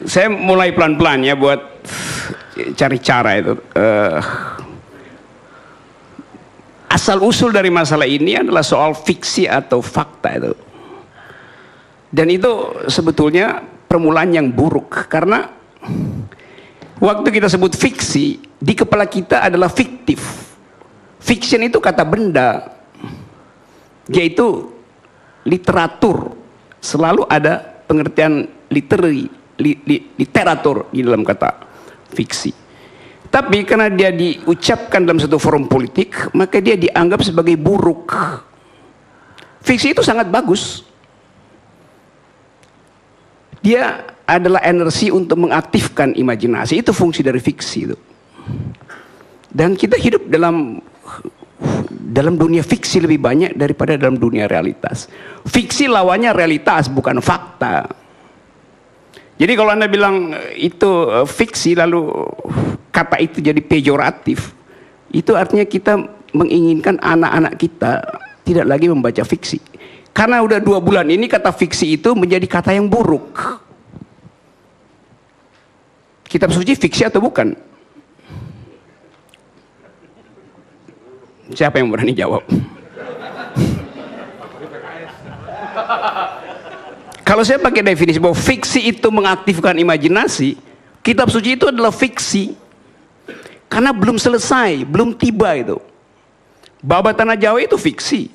Saya mulai pelan-pelan ya buat cari cara itu. Asal usul dari masalah ini adalah soal fiksi atau fakta itu. Dan itu sebetulnya permulaan yang buruk, karena waktu kita sebut fiksi, di kepala kita adalah fiktif. Fiction itu kata benda, yaitu literatur. Selalu ada pengertian literatur di dalam kata fiksi. Tapi karena dia diucapkan dalam satu forum politik, maka dia dianggap sebagai buruk. Fiksi itu sangat bagus. Dia adalah energi untuk mengaktifkan imajinasi. Itu fungsi dari fiksi itu. Dan kita hidup dalam dunia fiksi lebih banyak daripada dalam dunia realitas. Fiksi lawannya realitas, bukan fakta. Jadi kalau Anda bilang itu fiksi lalu kata itu jadi pejoratif, itu artinya kita menginginkan anak-anak kita tidak lagi membaca fiksi. Karena udah 2 bulan ini kata fiksi itu menjadi kata yang buruk. Kitab suci fiksi atau bukan? Siapa yang berani jawab? Kalau saya pakai definisi bahwa fiksi itu mengaktifkan imajinasi, kitab suci itu adalah fiksi. Karena belum selesai, belum tiba itu. Baba Tanah Jawa itu fiksi.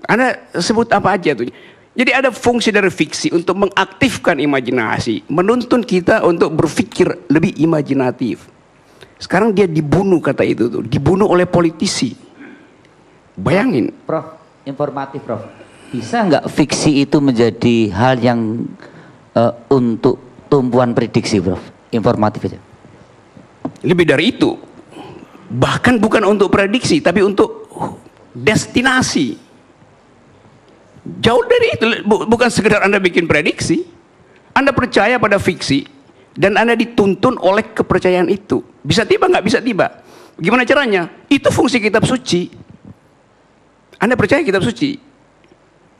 Anda sebut apa aja tuh. Jadi ada fungsi dari fiksi untuk mengaktifkan imajinasi, menuntun kita untuk berpikir lebih imajinatif. Sekarang dia dibunuh, kata itu tuh, dibunuh oleh politisi. Bayangin. Prof, informatif Prof. Bisa nggak fiksi itu menjadi hal yang untuk tumpuan prediksi, Prof? Informatif aja. Lebih dari itu. Bahkan bukan untuk prediksi, tapi untuk destinasi. Jauh dari itu, bukan sekedar Anda bikin prediksi. Anda percaya pada fiksi dan Anda dituntun oleh kepercayaan itu. Bisa tiba nggak bisa tiba. Gimana caranya? Itu fungsi kitab suci. Anda percaya kitab suci.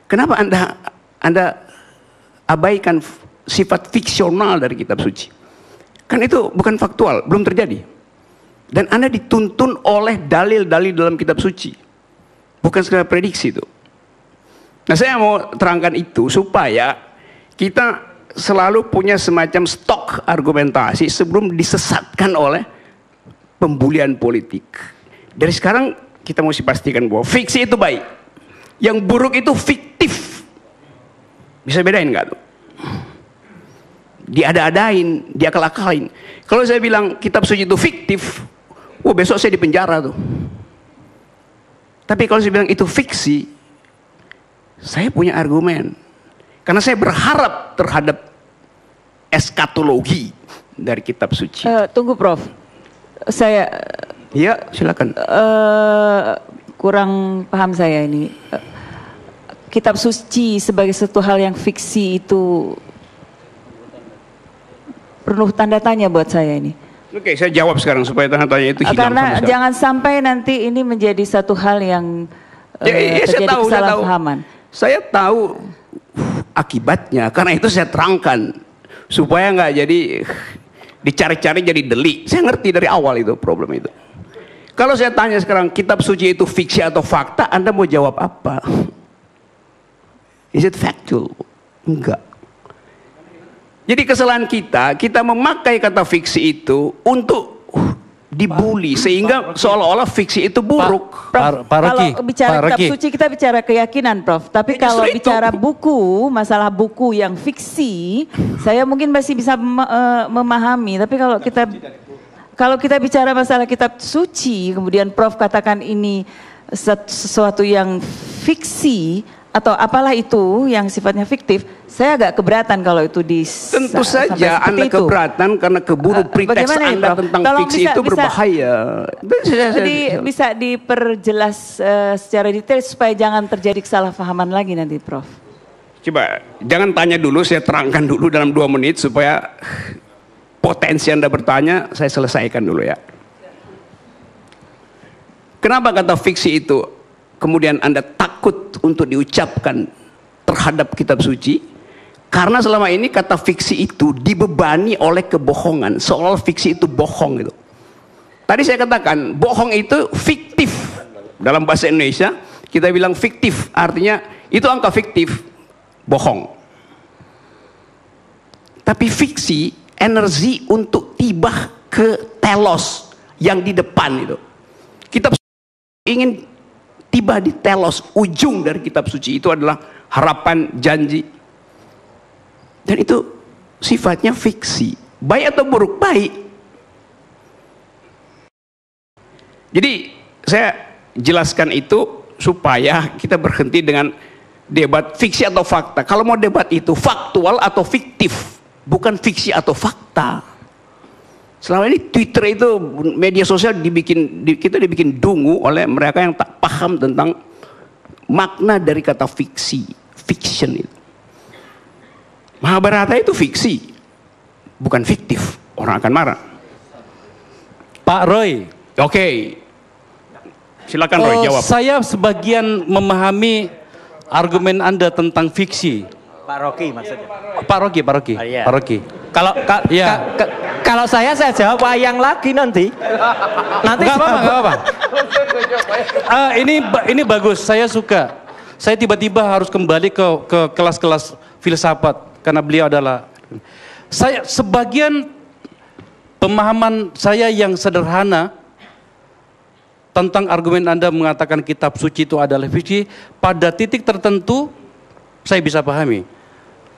Kenapa Anda abaikan sifat fiksional dari kitab suci? Kan itu bukan faktual, belum terjadi. Dan Anda dituntun oleh dalil-dalil dalam kitab suci. Bukan sekedar prediksi itu. Nah, saya mau terangkan itu supaya kita selalu punya semacam stok argumentasi sebelum disesatkan oleh pembulian politik. Dari sekarang kita mesti pastikan bahwa fiksi itu baik. Yang buruk itu fiktif. Bisa bedain nggak tuh? Diada-adain, diakal-akalin. Kalau saya bilang kitab suci itu fiktif, besok saya di penjara tuh. Tapi kalau saya bilang itu fiksi, saya punya argumen. Karena saya berharap terhadap eskatologi dari kitab suci. Tunggu Prof. Saya ya, silakan. Kurang paham saya ini. Kitab suci sebagai satu hal yang fiksi itu penuh tanda tanya buat saya ini. Oke, saya jawab sekarang supaya tanda tanya itu hilang. Karena jangan sampai nanti ini menjadi satu hal yang terjadi kesalahpahaman. Saya tahu akibatnya, karena itu saya terangkan supaya nggak jadi dicari-cari jadi delik. Saya ngerti dari awal itu problem itu. Kalau saya tanya sekarang kitab suci itu fiksi atau fakta, Anda mau jawab apa? Is it factual? Enggak. Jadi kesalahan kita memakai kata fiksi itu untuk dibully sehingga seolah-olah fiksi itu buruk. Prof, kalau bicara kitab suci kita bicara keyakinan, Prof. Tapi kalau bicara buku, masalah buku yang fiksi, saya mungkin masih bisa memahami. Tapi kalau kita bicara masalah kitab suci, kemudian Prof katakan ini sesuatu yang fiksi atau apalah itu yang sifatnya fiktif, saya agak keberatan kalau itu tentu saja Anda keberatan karena keburu preteks Anda tentang fiksi itu berbahaya. Jadi bisa diperjelas secara detail supaya jangan terjadi kesalahpahaman lagi nanti, Prof. Coba jangan tanya dulu, saya terangkan dulu dalam 2 menit supaya potensi Anda bertanya saya selesaikan dulu ya. Kenapa kata fiksi itu kemudian Anda takut untuk diucapkan terhadap kitab suci? Karena selama ini kata fiksi itu dibebani oleh kebohongan, seolah fiksi itu bohong gitu. Tadi saya katakan bohong itu fiktif. Dalam bahasa Indonesia kita bilang fiktif, artinya itu angka fiktif, bohong. Tapi fiksi energi untuk tiba ke telos yang di depan itu. Kitab ingin tiba di telos, ujung dari kitab suci itu adalah harapan, janji. Dan itu sifatnya fiksi. Baik atau buruk? Baik. Jadi saya jelaskan itu supaya kita berhenti dengan debat fiksi atau fakta. Kalau mau debat itu faktual atau fiktif, bukan fiksi atau fakta. Selama ini Twitter itu, media sosial kita dibikin dungu oleh mereka yang tak paham tentang makna dari kata fiksi, fiction itu. Mahabharata itu fiksi, bukan fiktif. Orang akan marah. Pak Roy. Oke. Silakan Roy jawab. Saya sebagian memahami argumen Anda tentang fiksi. Pak Rocky maksudnya. Pak Rocky. Iya. Pak Rocky. Kalau saya jawab wayang lagi nanti. Nanti Nggak apa-apa. Ini bagus. Saya suka. Saya tiba-tiba harus kembali ke kelas-kelas filsafat karena beliau adalah sebagian pemahaman saya yang sederhana tentang argumen Anda mengatakan kitab suci itu adalah fiksi, pada titik tertentu saya bisa pahami.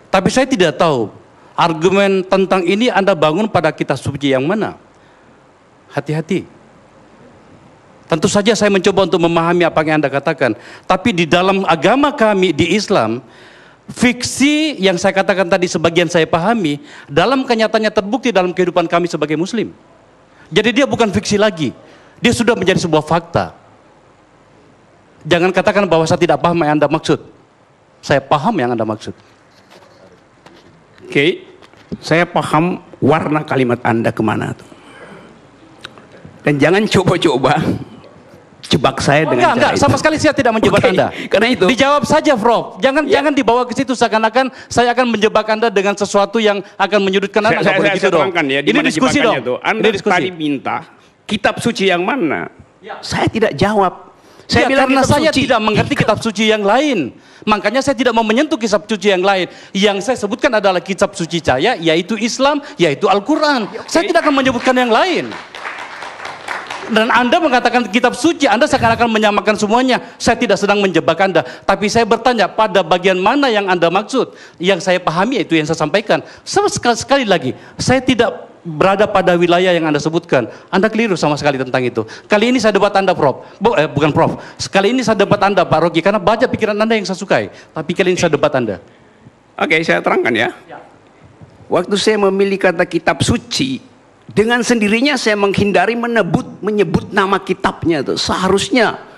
Tapi saya tidak tahu argumen tentang ini Anda bangun pada kitab suci yang mana. Hati-hati. Tentu saja saya mencoba untuk memahami apa yang Anda katakan. Tapi di dalam agama kami di Islam, fiksi yang saya katakan tadi sebagian saya pahami, dalam kenyataannya terbukti dalam kehidupan kami sebagai muslim. Jadi dia bukan fiksi lagi. Dia sudah menjadi sebuah fakta. Jangan katakan bahwa saya tidak paham yang Anda maksud. Saya paham yang Anda maksud. Oke, saya paham warna kalimat Anda kemana tuh. Dan jangan coba-coba jebak saya dengan enggak, sama sekali saya tidak menjebak Anda. Karena itu dijawab saja, Prof. Jangan dibawa ke situ seakan-akan saya akan menjebak Anda dengan sesuatu yang akan menyudutkan Anda. Nggak boleh gitu dong. Ya, ini diskusi dong. Anda tadi minta kitab suci yang mana? Saya tidak jawab. Saya bilang karena saya suci. tidak mengerti kitab suci yang lain. Makanya saya tidak mau menyentuh kitab suci yang lain. Yang saya sebutkan adalah kitab suci saya, yaitu Islam, yaitu Al-Quran. Saya tidak akan menyebutkan yang lain. Dan Anda mengatakan kitab suci, Anda seakan-akan menyamakan semuanya. Saya tidak sedang menjebak Anda. Tapi saya bertanya pada bagian mana yang Anda maksud. Yang saya pahami itu yang saya sampaikan. Sekali lagi, saya tidak berada pada wilayah yang Anda sebutkan. Anda keliru sama sekali tentang itu. Kali ini saya debat Anda, Prof. Bukan Prof. Sekali ini saya debat Anda, Pak Rocky. Karena banyak pikiran Anda yang saya sukai. Tapi kali ini saya debat Anda. Oke, saya terangkan ya. Waktu saya memilih kata kitab suci, dengan sendirinya saya menghindari menyebut nama kitabnya itu. Seharusnya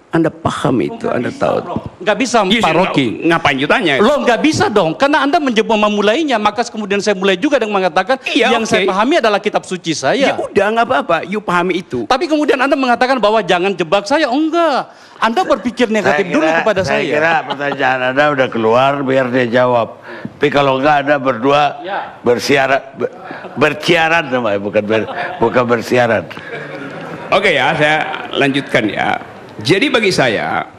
Anda paham itu, Anda tahu. Nggak bisa, Pak Rocky. Ngapain jutanya? Loh, nggak bisa dong. Karena Anda memulainya, maka kemudian saya mulai juga dengan mengatakan yang saya pahami adalah kitab suci saya. Ya udah, nggak apa-apa. You pahami itu. Tapi kemudian Anda mengatakan bahwa jangan jebak saya. Oh enggak. Anda berpikir negatif dulu kepada saya. Saya kira pertanyaan Anda udah keluar, biar dia jawab. Tapi kalau enggak, Anda berdua bersiaran namanya, bukan bersiaran. Oke ya, saya lanjutkan ya. Jadi bagi saya,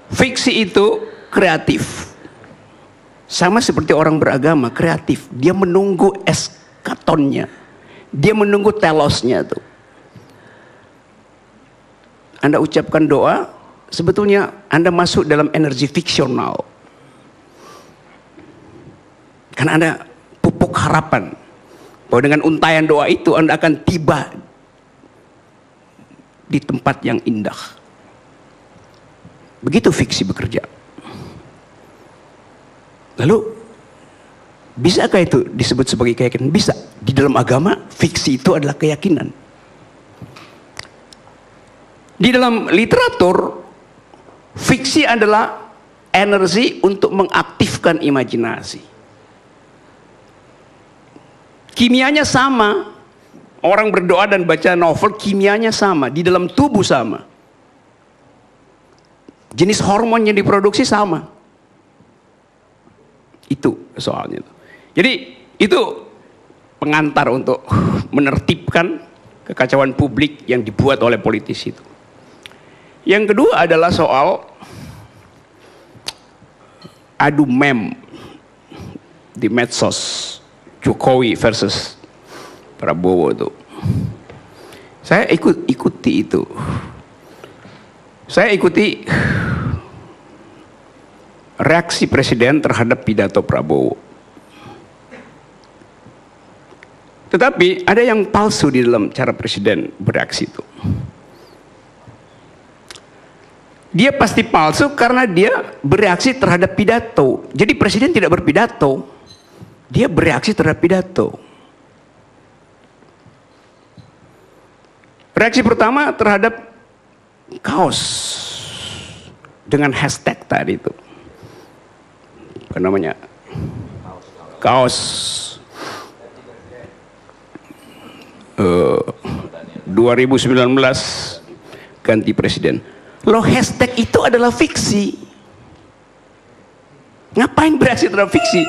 fiksi itu kreatif. Sama seperti orang beragama, kreatif. Dia menunggu eskatonnya. Dia menunggu telosnya tuh. Anda ucapkan doa, sebetulnya Anda masuk dalam energi fiksional. Karena Anda pupuk harapan bahwa dengan untayan doa itu Anda akan tiba di tempat yang indah. Begitu fiksi bekerja. Lalu, bisakah itu disebut sebagai keyakinan? Bisa. Di dalam agama, fiksi itu adalah keyakinan. Di dalam literatur, fiksi adalah energi untuk mengaktifkan imajinasi. Kimianya sama. Orang berdoa dan baca novel, kimianya sama. Di dalam tubuh sama. Jenis hormon yang diproduksi sama. Itu soalnya. Jadi itu pengantar untuk menertibkan kekacauan publik yang dibuat oleh politisi itu. Yang kedua adalah soal adu meme di medsos Jokowi versus Prabowo itu. Saya ikuti itu. Saya ikuti reaksi Presiden terhadap pidato Prabowo. Tetapi ada yang palsu di dalam cara Presiden bereaksi itu. Dia pasti palsu karena dia bereaksi terhadap pidato. Jadi Presiden tidak berpidato, dia bereaksi terhadap pidato. Reaksi pertama terhadap kaos dengan hashtag tadi itu. Apa namanya? Kaos 2019 ganti presiden. Loh, hashtag itu adalah fiksi. Ngapain bereaksi terhadap fiksi?